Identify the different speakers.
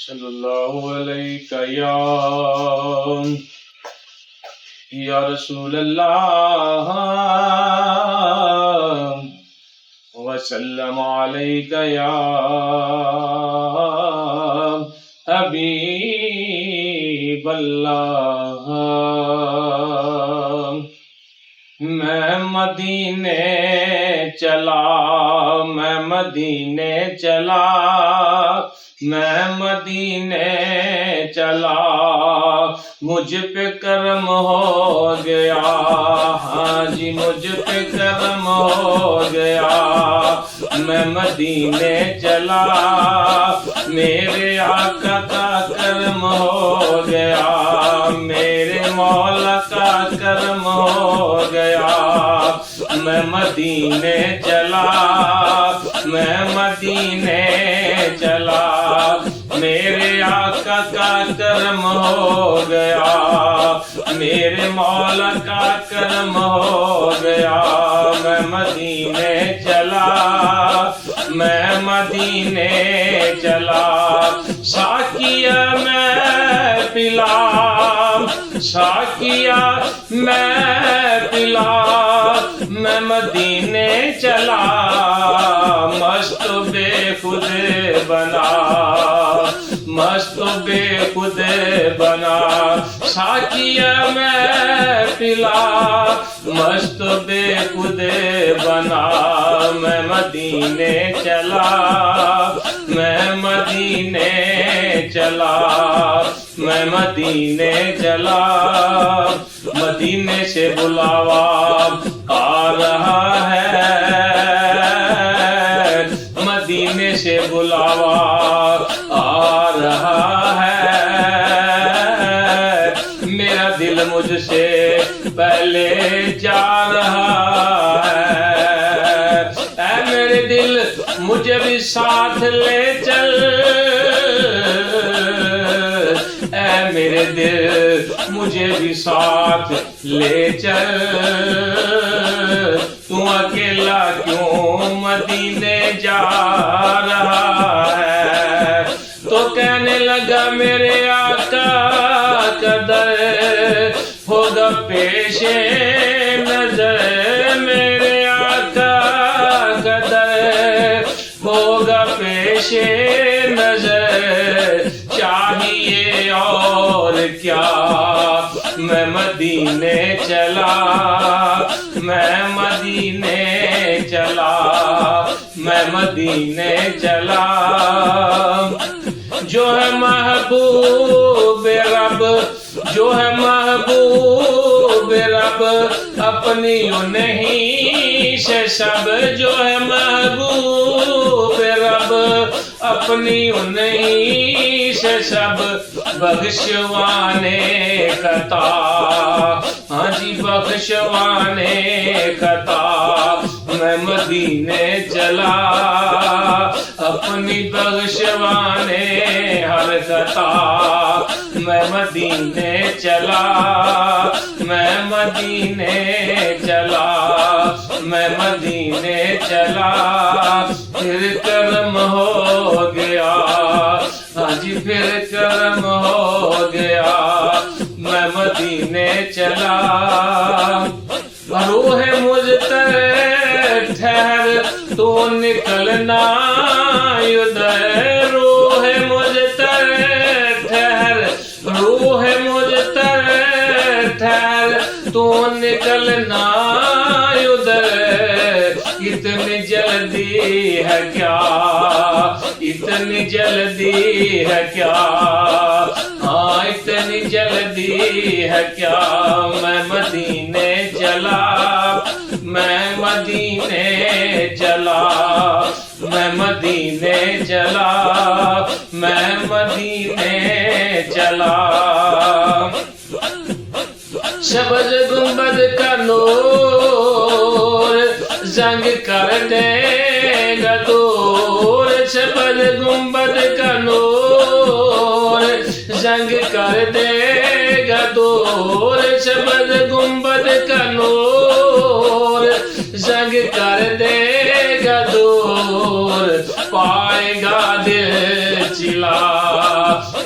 Speaker 1: صلی اللہ علیہ یا رسول اللہ وسلم علیک یا حبیب اللہ۔ میں مدینے چلا، میں مدینے چلا، میں مدینے چلا، مجھ پہ کرم ہو گیا، ہاں جی مجھ پہ کرم ہو گیا۔ میں مدینے چلا، میرے آقا کا کرم ہو گیا، میرے مولا کا کرم ہو گیا۔ میں مدینے چلا، میں مدینے چلا، میرے آقا کا کرم ہو گیا، میرے مولا کا کرم ہو گیا۔ میں مدینے چلا، میں مدینے چلا، ساقیا میں پلا، ساقیا میں پلا، میں مدینے چلا، مست بے خود بنا، مست بے خود بنا، ساقیا میں پلا، مست بے خود بنا۔ میں مدینے چلا، میں مدینے چلا، میں مدینے چلا، مدینے سے بلاوا آ رہا ہے، مدینے سے بلاوا آ رہا ہے، میرا دل مجھ سے پہلے جا رہا ہے، اے میرے دل مجھے بھی ساتھ لے چل، اے میرے دل مجھے بھی ساتھ لے چل، تو اکیلا کیوں مدینے جا رہا ہے؟ تو کہنے لگا میرے آقا کا در ہوگا پیش نظر، میرے آقا کا در ہوگا پیش نظر، چاہیے اور کیا؟ میں مدینے چلا، میں مدینے چلا، میں مدینے چلا، جو ہے محبوب رب، جو ہے محبوب رب، اپنی نہیں سے سب، جو ہے محبوب رب، اپنی نہیں سے سب، بخشوانے خطا، ہاں جی بخشوانے خطا۔ میں مدینے چلا، اپنی بخشوانے ہر خطا، میں مدینے چلا، میں مدینے چلا، میں مدینے چلا، پھر کرم ہو گیا، ہاں جی پھر کرم ہو گیا۔ میں مدینے چلا، روح مجھتر ٹھہر تو نکلنا ادھر، روح مجھتر ٹھہر، روح مجھتر ٹھہر تو نکلنا ادھر، اتنی جلدی ہے کیا، اتنی جلدی ہے کیا، ہاں اتنی جلدی ہے کیا؟ میں مدینے چلا، میں مدینے چلا، میں مدینے چلا، میں مدینے چلا۔ سبز گنبد کا نور زنگ کر دے گا دور، سبز گنبد کا نور زنگ کر دے گا دور، سبز گنبد کا نور زنگ کر دے گا دور، پائے گا دل چلا،